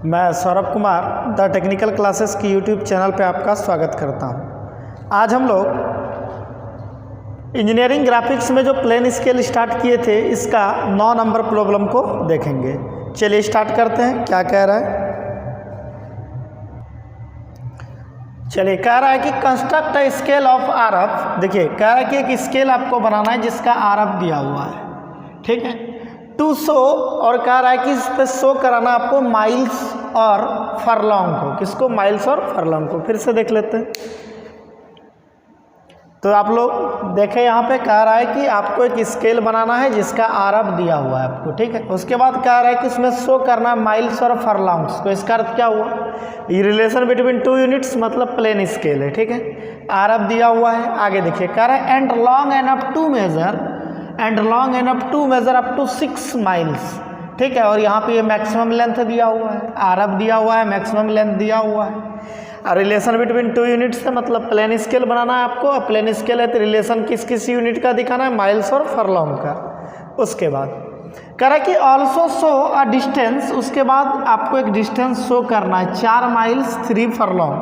मैं Saurabh Kumar the technical classes की YouTube channel पे आपका स्वागत करता हूँ। आज हम लोग इंजीनियरिंग ग्राफिक्स में जो प्लेन स्केल स्टार्ट किए थे इसका 9 नंबर प्रॉब्लम को देखेंगे। चलिए स्टार्ट करते हैं। क्या कह रहा है? चलिए कह रहा है कि construct a scale of RF. देखिए कह रहा है कि एक स्केल आपको बनाना है जिसका आरएफ दिया हुआ है, ठीक है, टू शो, और कह रहा है कि इस पर शो कराना आपको माइल्स और फरलॉन्ग को। किसको? माइल्स और फरलॉन्ग को। फिर से देख लेते हैं। तो आप लोग देखें, यहाँ पे कह रहा है कि आपको एक स्केल बनाना है जिसका आरएफ दिया हुआ है आपको, ठीक है। उसके बाद कह रहा है कि इसमें शो करना है माइल्स और फरलॉन्ग्स को। इसका अर्थ क्या हुआ? ये रिलेशन बिटवीन टू यूनिट्स मतलब प्लेन स्केल है, ठीक है। आरएफ दिया हुआ है। आगे देखिए कह रहा है and long enough to measure up to 6 miles, ठीक है। और यहाँ पे ये मैक्सिमम लेंथ दिया हुआ है, आरएफ दिया हुआ है, मैक्सिमम लेंथ दिया हुआ है। और रिलेशन बिटवीन टू यूनिट्स से मतलब प्लेन स्केल बनाना है आपको। प्लेन स्केल है तो रिलेशन किस किस यूनिट का दिखाना है? माइल्स और फरलॉन्ग का। उसके बाद कह रहा है कि ऑल्सो शो अ डिस्टेंस। उसके बाद आपको एक डिस्टेंस शो करना है, 4 माइल्स 3 फरलॉन्ग,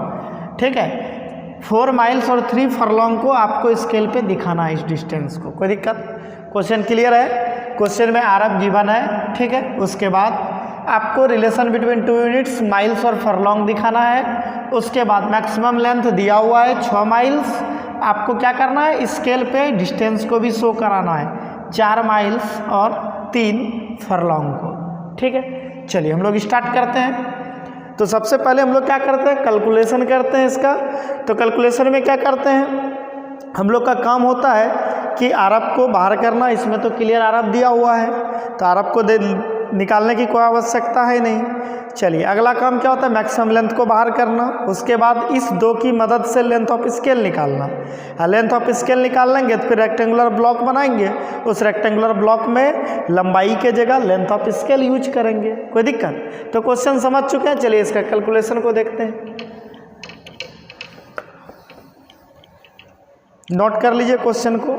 ठीक है। 4 माइल्स और 3 फरलॉन्ग को आपको स्केल पे दिखाना है, इस डिस्टेंस को। कोई दिक्कत? क्वेश्चन क्लियर है? क्वेश्चन में आरएफ गिवन है, ठीक है। उसके बाद आपको relation between two units miles और फरलॉन्ग दिखाना है। उसके बाद मैक्सिमम लेंथ दिया हुआ है 6 माइल्स। आपको क्या करना है? स्केल पे डिस्टेंस को भी शो कराना है, 4 माइल्स और 3 फरलॉन्ग को, ठीक है। चलिए हम लोग स्टार्ट करते हैं। तो सबसे पहले हम लोग क्या करते हैं? कैलकुलेशन करते हैं इसका। तो कैलकुलेशन में क्या करते हैं हम लोग का काम होता है कि आरएफ को बाहर करना। इसमें तो क्लियर आरएफ दिया हुआ है, तो आरएफ को निकालने की कोई आवश्यकता है नहीं। चलिए अगला काम क्या होता है? मैक्सिमम लेंथ को बाहर करना। उसके बाद इस 2 की मदद से लेंथ ऑफ स्केल निकालना। लेंथ ऑफ स्केल निकाल लेंगे तो फिर रेक्टेंगुलर ब्लॉक बनाएंगे। उस रेक्टेंगुलर ब्लॉक में लंबाई के जगह लेंथ ऑफ स्केल यूज करेंगे। कोई दिक्कत? तो क्वेश्चन समझ चुके हैं। चलिए इसका कैलकुलेशन को देखते हैं। नोट कर लीजिए क्वेश्चन को।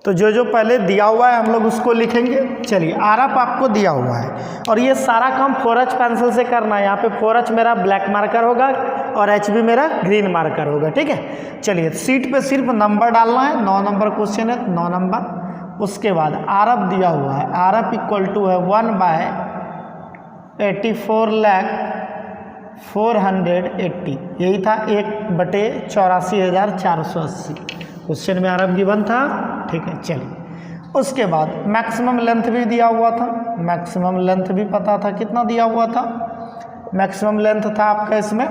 तो जो जो पहले दिया हुआ है हम लोग उसको लिखेंगे। चलिए आरएफ आपको दिया हुआ है और ये सारा काम 4H पेंसिल से करना है। यहाँ पे 4H मेरा ब्लैक मार्कर होगा और HB मेरा ग्रीन मार्कर होगा, ठीक है। चलिए सीट पे सिर्फ नंबर डालना है। 9 नंबर क्वेश्चन है, 9 नंबर। उसके बाद आरएफ दिया हुआ है, आरएफ इक्वल टू है 1/84,480। यही था 1/84,480 क्वेश्चन में आरएफ गिवन था, ठीक है। चलिए उसके बाद मैक्सिमम लेंथ भी दिया हुआ था। मैक्सिमम लेंथ भी पता था, कितना दिया हुआ था? मैक्सिमम लेंथ था आपका इसमें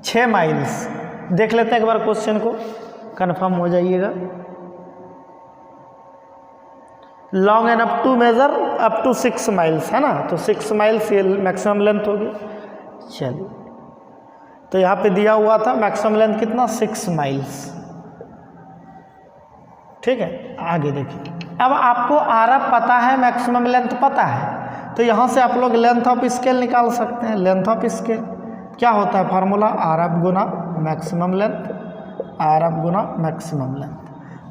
6 माइल्स। देख लेते हैं एक बार क्वेश्चन को, कंफर्म हो जाइएगा। Long and up to measure up to 6 miles है ना, तो 6 माइल्स ये मैक्सिमम लेंथ होगी। चलिए तो यहाँ पे दिया हुआ था मैक्सिमम लेंथ कितना? 6 माइल्स, ठीक है। आगे देखिए, अब आपको आरएफ पता है, मैक्सिमम लेंथ पता है, तो यहाँ से आप लोग लेंथ ऑफ स्केल निकाल सकते हैं। लेंथ ऑफ स्केल क्या होता है? फार्मूला आरएफ गुना मैक्सिमम लेंथ, आरएफ गुना मैक्सिमम लेंथ।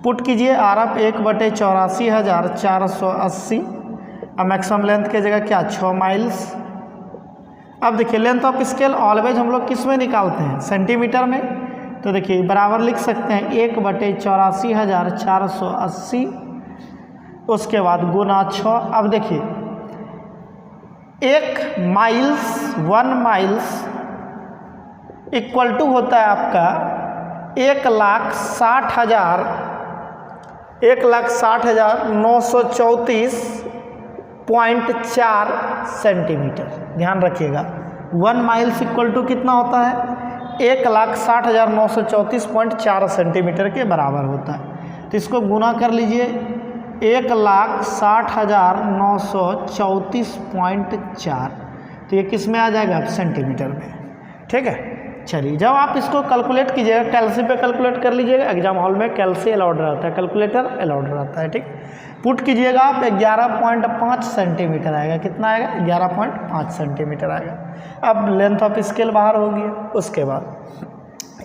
पुट कीजिए आरएफ 1/84,480 और मैक्सिमम लेंथ की जगह क्या? 6 माइल्स। अब देखिए लेंथ ऑफ स्केल ऑलवेज हम लोग किस में निकालते हैं? सेंटीमीटर में। तो देखिए बराबर लिख सकते हैं 1/84,480, उसके बाद गुना 6। अब देखिए 1 माइल्स इक्वल टू होता है आपका 1,60,934.4 सेंटीमीटर। ध्यान रखिएगा 1 माइल्स इक्वल टू कितना होता है? 1,60,934.4 सेंटीमीटर के बराबर होता है। तो इसको गुना कर लीजिए 1,60,934.4। तो ये किस में आ जाएगा? सेंटीमीटर में, ठीक है। चलिए जब आप इसको कैलकुलेट कीजिएगा, कैलसी पे कैलकुलेट कर लीजिएगा। एग्जाम हॉल में कैलसी अलाउड रहता है, कैलकुलेटर अलाउड रहता है, ठीक। पुट कीजिएगा आप 11.5 सेंटीमीटर आएगा। कितना आएगा? 11.5 सेंटीमीटर आएगा। अब लेंथ ऑफ स्केल बाहर हो गया। उसके बाद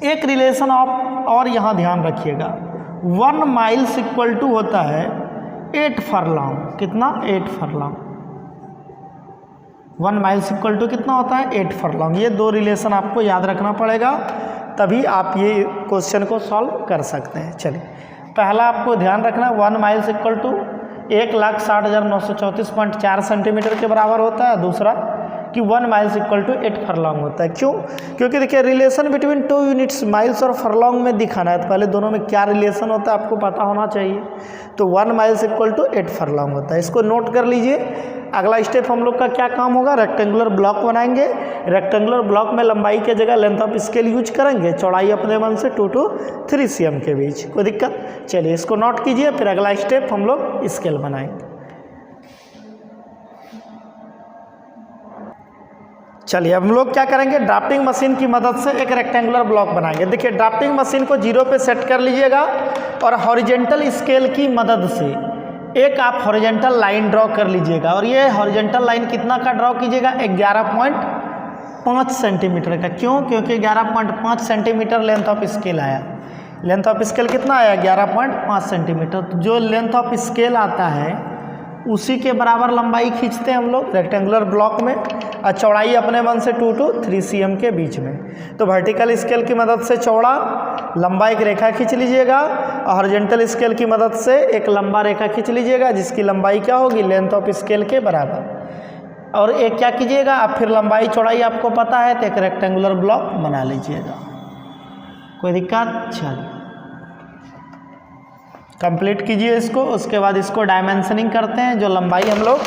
एक रिलेशन ऑफ और यहाँ ध्यान रखिएगा, 1 माइल्स इक्वल टू होता है 8 फरलॉन्ग। कितना? 8 फरलॉन्ग। 1 माइल्स इक्वल टू कितना होता है 8 फरलॉन्ग। ये दो रिलेशन आपको याद रखना पड़ेगा, तभी आप ये क्वेश्चन को सॉल्व कर सकते हैं। चलिए, पहला आपको ध्यान रखना 1 माइल्स इक्वल टू 1,60,934.4 सेंटीमीटर के बराबर होता है। दूसरा कि 1 माइल्स इक्वल टू 8 फरलॉन्ग होता है। क्यों? क्योंकि देखिए रिलेशन बिटवीन 2 यूनिट्स माइल्स और फरलॉन्ग में दिखाना है, तो पहले दोनों में क्या रिलेशन होता है आपको पता होना चाहिए। तो 1 माइल्स इक्वल टू 8 फरलॉन्ग होता है, इसको नोट कर लीजिए। अगला स्टेप हम लोग का क्या काम होगा, रेक्टेंगुलर ब्लॉक बनाएंगे। रेक्टेंगुलर ब्लॉक में लंबाई के जगह लेंथ ऑफ स्केल यूज करेंगे, चौड़ाई अपने मन से 2 to 3 cm के बीच। कोई दिक्कत? चलिए इसको नोट कीजिए, फिर अगला स्टेप हम लोग स्केल बनाएंगे। चलिए हम लोग क्या करेंगे, ड्राफ्टिंग मशीन की मदद से एक रेक्टेंगुलर ब्लॉक बनाएंगे। देखिए ड्राफ्टिंग मशीन को 0 पे सेट कर लीजिएगा और हॉरिजेंटल स्केल की मदद से एक आप हॉरिजेंटल लाइन ड्रॉ कर लीजिएगा। और ये हॉरिजेंटल लाइन कितना का ड्रॉ कीजिएगा, 11.5 सेंटीमीटर का। क्यों? क्योंकि 11.5 सेंटीमीटर लेंथ ऑफ स्केल आया। लेंथ ऑफ स्केल कितना आया, 11.5 सेंटीमीटर। तो जो लेंथ ऑफ स्केल आता है उसी के बराबर लंबाई खींचते हैं हम लोग रेक्टेंगुलर ब्लॉक में, और चौड़ाई अपने मन से 2 to 3 cm के बीच में। तो वर्टिकल स्केल की मदद से चौड़ा लंबा एक रेखा खींच लीजिएगा, और हॉरिजॉन्टल स्केल की मदद से एक लंबा रेखा खींच लीजिएगा जिसकी लंबाई क्या होगी, लेंथ ऑफ स्केल के बराबर। और एक क्या कीजिएगा, आप फिर लंबाई चौड़ाई आपको पता है तो एक रेक्टेंगुलर ब्लॉक बना लीजिएगा। कोई दिक्कत? चलिए कंप्लीट कीजिए इसको। उसके बाद इसको डायमेंशनिंग करते हैं। जो लंबाई हम लोग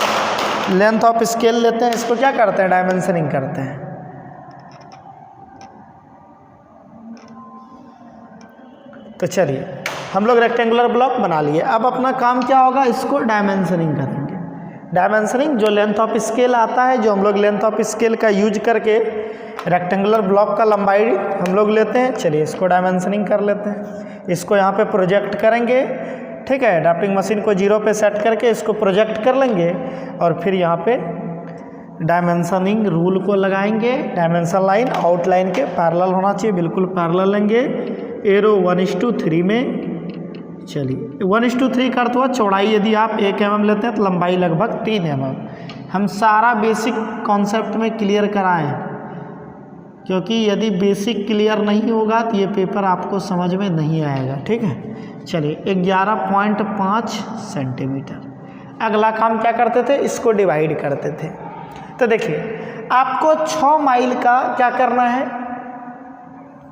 लेंथ ऑफ स्केल लेते हैं इसको क्या करते हैं, डायमेंशनिंग करते हैं। तो चलिए हम लोग रेक्टेंगुलर ब्लॉक बना लिए। अब अपना काम क्या होगा, इसको डायमेंशनिंग करेंगे। डायमेंशनिंग जो लेंथ ऑफ स्केल आता है, जो हम लोग लेंथ ऑफ स्केल का यूज करके रेक्टेंगुलर ब्लॉक का लंबाई हम लोग लेते हैं। चलिए इसको डायमेंशनिंग कर लेते हैं। इसको यहाँ पे प्रोजेक्ट करेंगे, ठीक है। ड्राफ्टिंग मशीन को 0 पे सेट करके इसको प्रोजेक्ट कर लेंगे और फिर यहाँ पे डायमेंशनिंग रूल को लगाएंगे। डायमेंशन लाइन आउटलाइन के पैरेलल होना चाहिए, बिल्कुल पैरेलल लेंगे। एरो 1:3 में, चलिए 1:3 का अर्थ हुआ चौड़ाई यदि आप 1 mm लेते हैं तो लंबाई लगभग 3 mm। हम सारा बेसिक कॉन्सेप्ट में क्लियर कराएं, क्योंकि यदि बेसिक क्लियर नहीं होगा तो ये पेपर आपको समझ में नहीं आएगा, ठीक है। चलिए 11.5 सेंटीमीटर। अगला काम क्या करते थे, इसको डिवाइड करते थे। तो देखिए आपको 6 माइल का क्या करना है,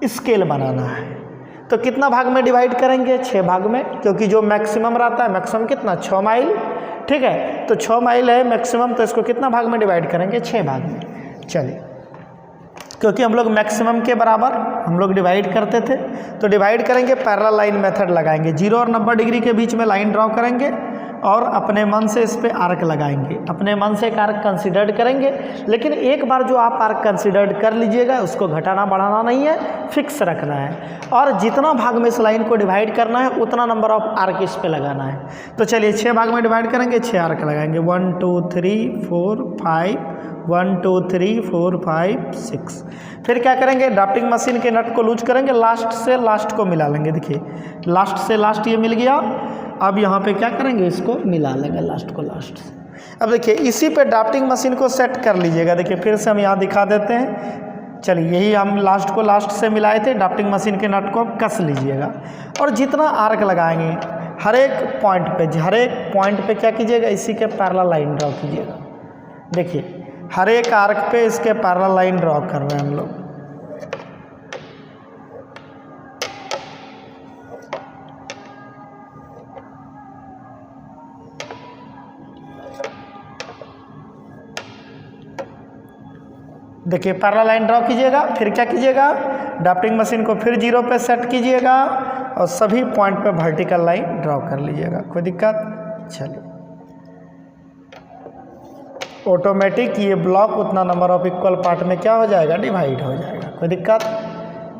स्केल बनाना है। तो कितना भाग में डिवाइड करेंगे, 6 भाग में, क्योंकि जो मैक्सिमम रहता है, मैक्सिमम कितना 6 माइल, ठीक है। तो 6 माइल है मैक्सिमम, तो इसको कितना भाग में डिवाइड करेंगे, 6 भाग में। चलिए क्योंकि हम लोग मैक्सिमम के बराबर हम लोग डिवाइड करते थे, तो डिवाइड करेंगे, पैरेलल लाइन मेथड लगाएंगे। 0 और 90 डिग्री के बीच में लाइन ड्रॉ करेंगे और अपने मन से इस पे आर्क लगाएंगे। अपने मन से एक आर्क कंसिडर्ड करेंगे, लेकिन एक बार जो आप आर्क कंसिडर्ड कर लीजिएगा उसको घटाना बढ़ाना नहीं है, फिक्स रखना है। और जितना भाग में इस लाइन को डिवाइड करना है उतना नंबर ऑफ आर्क इस पे लगाना है। तो चलिए 6 भाग में डिवाइड करेंगे, 6 आर्क लगाएंगे। 1 2 3 4 5, 1 2 3 4 5 6। फिर क्या करेंगे, ड्राफ्टिंग मशीन के नट को लूज करेंगे, लास्ट से लास्ट को मिला लेंगे। देखिए लास्ट से लास्ट ये मिल गया। अब यहाँ पे क्या करेंगे, इसको मिला लेंगे लास्ट को लास्ट से। अब देखिए इसी पे ड्राफ्टिंग मशीन को सेट कर लीजिएगा। देखिए फिर से हम यहाँ दिखा देते हैं। चलिए यही हम लास्ट को लास्ट से मिलाए थे। ड्राफ्टिंग मशीन के नट को अब कस लीजिएगा और जितना आर्क लगाएंगे हर एक पॉइंट पे क्या कीजिएगा, इसी के पैरेलल लाइन ड्रॉ कीजिएगा। देखिए हर एक आर्क पे इसके पैरेलल लाइन ड्रॉ कर रहे हैं हम लोग। देखिए पैरेलल लाइन ड्रॉ कीजिएगा, फिर क्या कीजिएगा, ड्राफ्टिंग मशीन को फिर 0 पे सेट कीजिएगा और सभी पॉइंट पे वर्टिकल लाइन ड्रॉ कर लीजिएगा। कोई दिक्कत? चलिए ऑटोमेटिक ये ब्लॉक उतना नंबर ऑफ इक्वल पार्ट में क्या हो जाएगा, डिवाइड हो जाएगा। कोई दिक्कत?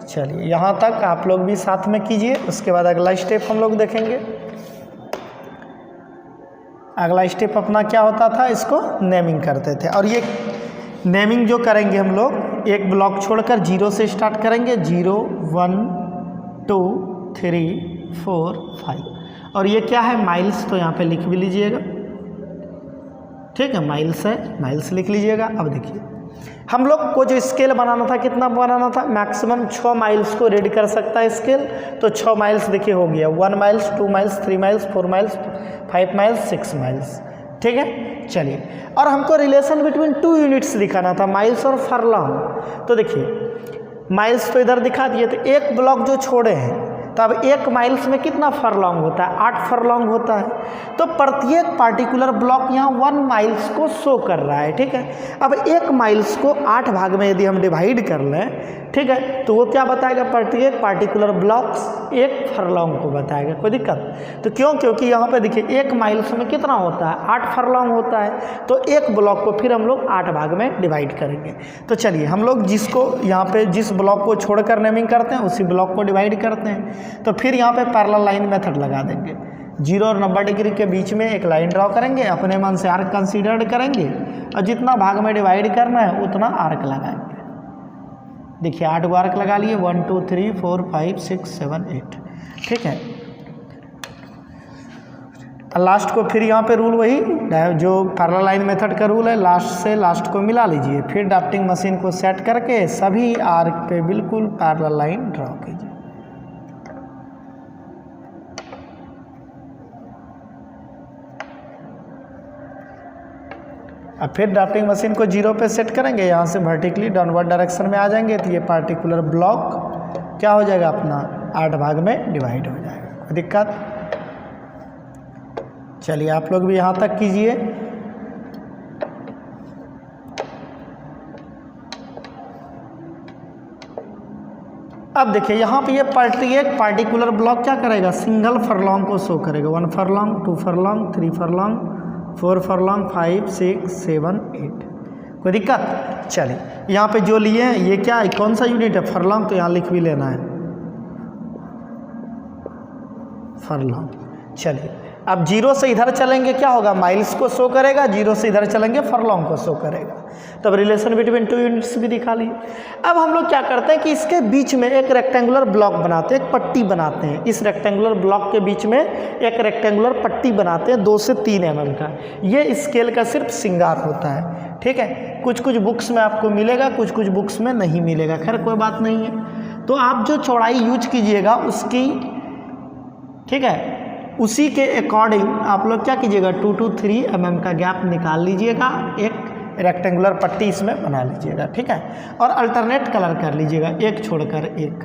चलिए यहाँ तक आप लोग भी साथ में कीजिए। उसके बाद अगला स्टेप हम लोग देखेंगे। अगला स्टेप अपना क्या होता था, इसको नेमिंग करते थे। और ये नेमिंग जो करेंगे हम लोग एक ब्लॉक छोड़कर 0 से स्टार्ट करेंगे। 0 1 2 3 4 5। और ये क्या है, माइल्स, तो यहाँ पे लिख भी लीजिएगा। ठीक है, माइल्स है, माइल्स लिख लीजिएगा। अब देखिए हम लोग को जो स्केल बनाना था, कितना बनाना था, मैक्सिमम 6 माइल्स को रीड कर सकता है स्केल। तो 6 माइल्स देखिए हो गया, 1 miles, 2 miles, 3 miles, 4 miles, 5 miles, 6 miles. ठीक है, चलिए। और हमको रिलेशन बिटवीन 2 यूनिट्स दिखाना था, माइल्स और फरलॉन्ग। तो देखिए माइल्स तो इधर दिखा दिए, तो एक ब्लॉक जो छोड़े हैं, तो अब 1 माइल्स में कितना फरलॉन्ग होता है, 8 फरलॉन्ग होता है। तो प्रत्येक पार्टिकुलर ब्लॉक यहाँ 1 माइल्स को शो कर रहा है। ठीक है, अब 1 माइल्स को 8 भाग में यदि हम डिवाइड कर लें, ठीक है, तो वो क्या बताएगा, प्रत्येक पार्टिकुलर ब्लॉक्स 1 फरलॉन्ग को बताएगा। कोई दिक्कत? तो क्यों? क्योंकि यहाँ पे देखिए 1 माइल्स में कितना होता है, 8 फरलॉन्ग होता है। तो 1 ब्लॉक को फिर हम लोग 8 भाग में डिवाइड करेंगे। तो चलिए हम लोग जिसको यहाँ पे जिस ब्लॉक को छोड़कर नेमिंग करते हैं उसी ब्लॉक को डिवाइड करते हैं। तो फिर यहाँ पे पैरेलल लाइन मेथड लगा देंगे, 0 और 90 डिग्री के बीच में एक लाइन ड्रॉ करेंगे, अपने मन से आर्क कंसीडर करेंगे और जितना भाग में डिवाइड करना है उतना आर्क लगाएंगे। देखिए 8 गो आर्क लगा लिए, 1 2 3 4 5 6 7 8। ठीक है, लास्ट को फिर यहाँ पे रूल वही जो पैरेलल लाइन मेथड का रूल है, लास्ट से लास्ट को मिला लीजिए, फिर ड्राफ्टिंग मशीन को सेट करके सभी आर्क पे बिल्कुल पैरेलल लाइन ड्रॉ कीजिए। अब फिर ड्राफ्टिंग मशीन को 0 पे सेट करेंगे, यहाँ से वर्टिकली डाउनवर्ड डायरेक्शन में आ जाएंगे, तो ये पार्टिकुलर ब्लॉक क्या हो जाएगा, अपना 8 भाग में डिवाइड हो जाएगा। कोई दिक्कत? चलिए आप लोग भी यहाँ तक कीजिए। अब देखिए यहाँ पे ये प्रत्येक पार्टिकुलर ब्लॉक क्या करेगा, सिंगल फरलॉन्ग को शो करेगा, 1 फरलॉन्ग, 2 फरलॉन्ग, 3 फरलॉन्ग, 4 फरलॉन्ग, 5 6 7 8। कोई दिक्कत? चलिए यहाँ पे जो लिए हैं ये क्या है, कौन सा यूनिट है, फरलॉन्ग, तो यहाँ लिख भी लेना है फरलॉन्ग। चलिए अब 0 से इधर चलेंगे क्या होगा, माइल्स को शो करेगा, 0 से इधर चलेंगे फरलॉन्ग को शो करेगा। तब रिलेशन बिटवीन 2 यूनिट्स भी दिखा लिए। अब हम लोग क्या करते हैं कि इसके बीच में एक रेक्टेंगुलर ब्लॉक बनाते हैं, एक पट्टी बनाते हैं। इस रेक्टेंगुलर ब्लॉक के बीच में एक रेक्टेंगुलर पट्टी बनाते हैं 2 से 3 mm का। ये स्केल का सिर्फ श्रृंगार होता है। ठीक है, कुछ कुछ बुक्स में आपको मिलेगा, कुछ कुछ बुक्स में नहीं मिलेगा, खैर कोई बात नहीं है। तो आप जो चौड़ाई यूज कीजिएगा उसकी, ठीक है, उसी के अकॉर्डिंग आप लोग क्या कीजिएगा, 2 to 3 mm का गैप निकाल लीजिएगा, एक रेक्टेंगुलर पट्टी इसमें बना लीजिएगा। ठीक है, और अल्टरनेट कलर कर लीजिएगा, एक छोड़कर एक।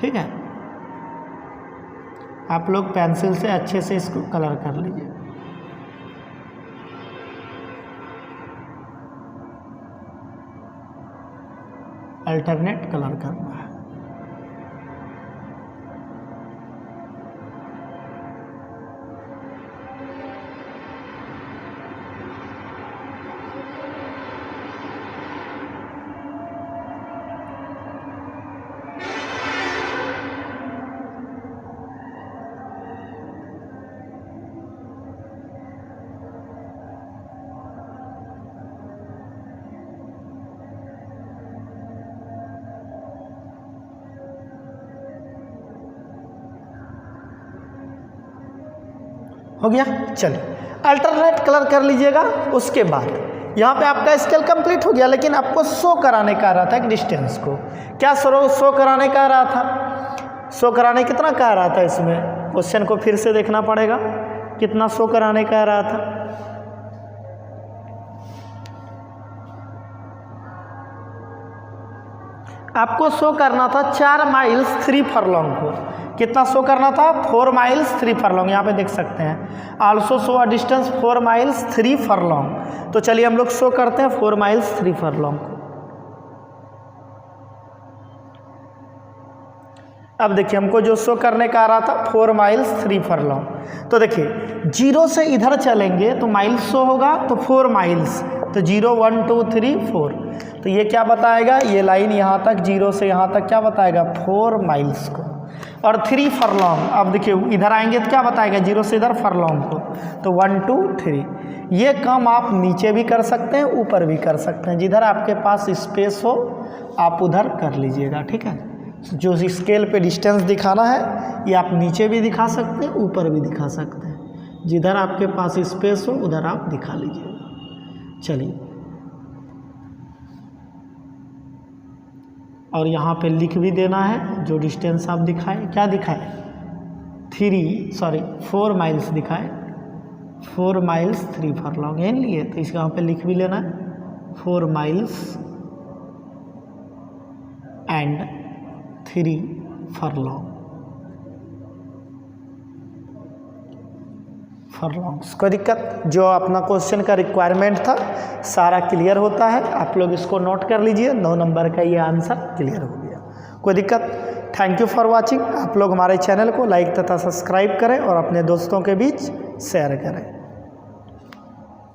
ठीक है, आप लोग पेंसिल से अच्छे से इसको कलर कर लीजिए। अल्टरनेट कलर करना है। हो गया? चलिए अल्टरनेट कलर कर लीजिएगा। उसके बाद यहाँ पे आपका स्केल कंप्लीट हो गया, लेकिन आपको शो कराने का रहा था एक डिस्टेंस को। क्या शो कराने का रहा था, शो कराने कितना का रहा था, इसमें क्वेश्चन को फिर से देखना पड़ेगा, कितना शो कराने का रहा था। आपको शो करना था 4 माइल्स 3 फरलॉन्ग को। कितना शो करना था, 4 माइल्स 3 फरलॉन्ग, यहाँ पे देख सकते हैं। Also show a distance 4 miles 3 furlong. तो चलिए हम लोग शो करते हैं 4 माइल्स 3 फरलॉन्ग को। अब देखिए हमको जो शो करने का आ रहा था 4 माइल्स 3 फरलॉन्ग। तो देखिए 0 से इधर चलेंगे तो माइल्स शो होगा, तो 4 माइल्स, तो 0 1 2 3 4। तो ये क्या बताएगा, ये लाइन यहाँ तक 0 से यहाँ तक क्या बताएगा, 4 माइल्स को। और 3 फरलॉन्ग, अब देखिए इधर आएंगे तो क्या बताएगा, 0 से इधर फरलॉन्ग को, तो 1 2 3। ये काम आप नीचे भी कर सकते हैं, ऊपर भी कर सकते हैं, जिधर आपके पास स्पेस हो आप उधर कर लीजिएगा। ठीक है, जो स्केल पे डिस्टेंस दिखाना है ये आप नीचे भी दिखा सकते हैं, ऊपर भी दिखा सकते हैं, जिधर आपके पास स्पेस हो उधर आप दिखा लीजिएगा। चलिए, और यहाँ पे लिख भी देना है जो डिस्टेंस आप दिखाए। क्या दिखाए? 4 माइल्स दिखाए। 4 माइल्स 3 फरलॉन्ग यही लिए, तो इसका यहाँ पे लिख भी लेना है 4 माइल्स एंड 3 फरलॉन्ग्स। कोई दिक्कत? जो अपना क्वेश्चन का रिक्वायरमेंट था सारा क्लियर होता है, आप लोग इसको नोट कर लीजिए। 9 नंबर का ये आंसर क्लियर हो गया। कोई दिक्कत? Thank you for watching. आप लोग हमारे चैनल को लाइक तथा सब्सक्राइब करें और अपने दोस्तों के बीच शेयर करें।